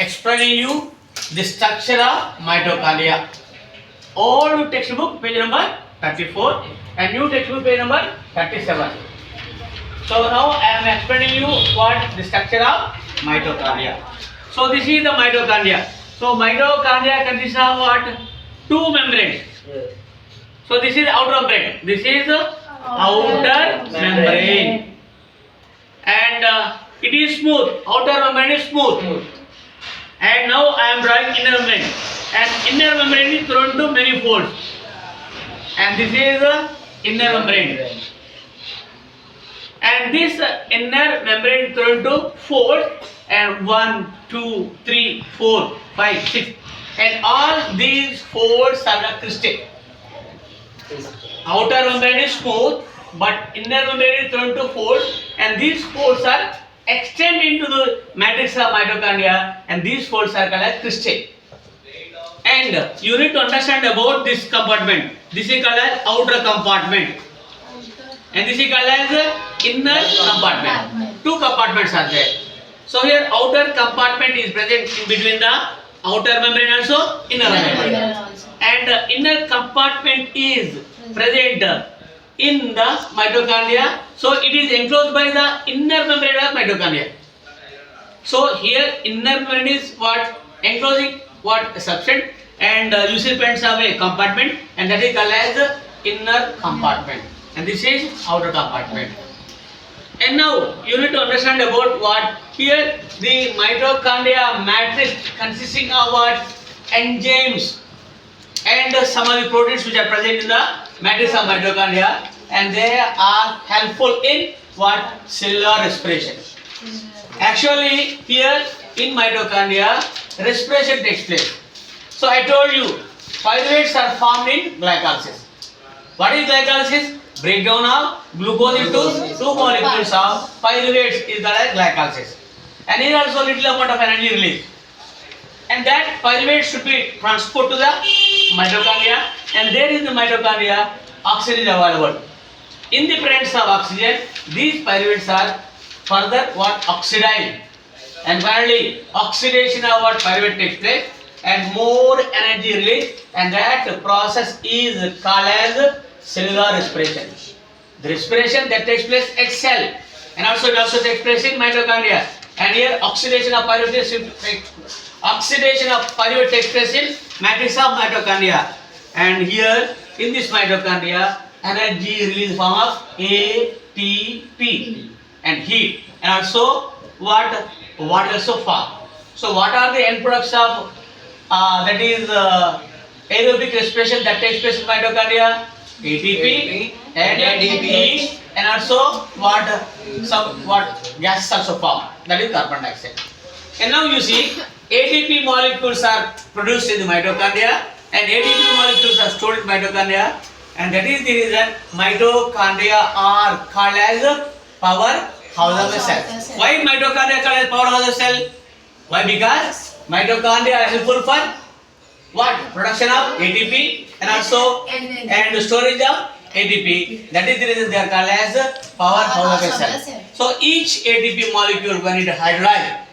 explaining you the structure of mitochondria. Old textbook page number 34 and new textbook page number 37. So now I am explaining you what the structure of mitochondria. So this is the mitochondria. So mitochondria consists of what? Two membranes. So this is outer membrane. This is the outer membrane. And it is smooth. Outer membrane is smooth. And now I am drawing inner membrane. And inner membrane is thrown to many folds. And this is the inner membrane. And this inner membrane thrown to folds. And 1, 2, 3, 4, 5, 6. And all these folds are the crystal. Outer membrane is smooth, but inner membrane is thrown to folds, and these folds are extended into the matrix of mitochondria, and these folds are called as crystal. And you need to understand about this compartment. This is called as outer compartment, and this is called as inner compartment. Two compartments are there. So here outer compartment is present in between the outer membrane also inner membrane. And inner compartment is present in the mitochondria. So it is enclosed by the inner membrane of mitochondria. So here inner membrane is what? Enclosing what? Substance, and recipients of a compartment, and that is called as inner compartment. And this is outer compartment. And now you need to understand about what? Here the mitochondria matrix consisting of what? Enzymes and some of the proteins which are present in the matrix of mitochondria, and they are helpful in what? Cellular respiration. Actually here in mitochondria respiration takes place. So I told you pyruvates are formed in glycolysis. What is glycolysis? Breakdown of glucose into two molecules of pyruvates is called as glycolysis. And here also little amount of energy released. And that pyruvate should be transported to the mitochondria, and there in the mitochondria oxygen is available. In the presence of oxygen, these pyruvates are further what? Oxidized. And finally oxidation of what? Pyruvate takes place and more energy released, and that process is called as cellular respiration. The respiration that takes place at cell, and also it also takes place in mitochondria. And here oxidation of pyruvate takes place in matrix of mitochondria. And here in this mitochondria energy release form of ATP and heat, and also what? Water also form. So what are the end products of that is aerobic respiration that takes place in mitochondria? ATP and heat, and also what? Some what? Gases also form, that is carbon dioxide. And now you see ATP molecules are produced in the mitochondria, and ATP molecules are stored in mitochondria, and that is the reason mitochondria are called as powerhouse of a cell. Why mitochondria called as powerhouse of cell? Why? Because mitochondria are helpful for what? Production of ATP and also and storage of ATP. That is the reason they are called as powerhouse of a cell. So each ATP molecule, when it hydrolyzed,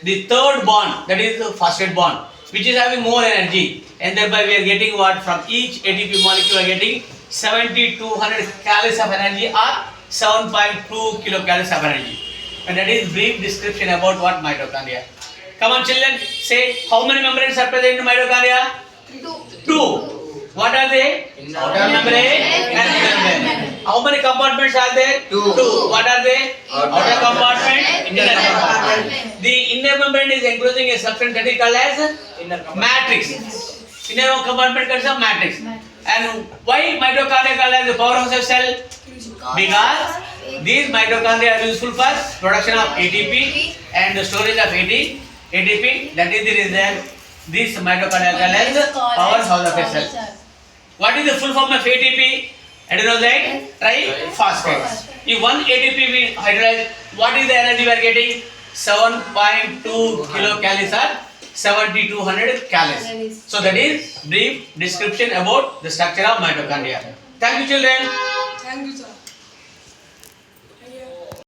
the third bond, that is the phosphate bond, which is having more energy, and thereby we are getting what? From each ATP molecule we are getting 7200 calories of energy or 7.2 kilocalories of energy. And that is brief description about what? Mitochondria. Come on children, say how many membranes are present in mitochondria? Two. What are they? Outer membrane and inner membrane. How many compartments are there? Two. What are they? Outer compartment, inner compartment. The inner membrane is enclosing a substance that is called as matrix. Inner compartment consists of matrix. And why mitochondria called as the powerhouse of cell? Because these mitochondria are useful for production of ATP and the storage of ATP. That is the reason this mitochondria called as powerhouse of a cell. What is the full form of ATP? Adenosine triphosphate. If one ATP we hydrolyze, what is the energy we are getting? 7.2 kilocalories or 7200 calories. So that is brief description about the structure of mitochondria. Thank you children. Thank you sir.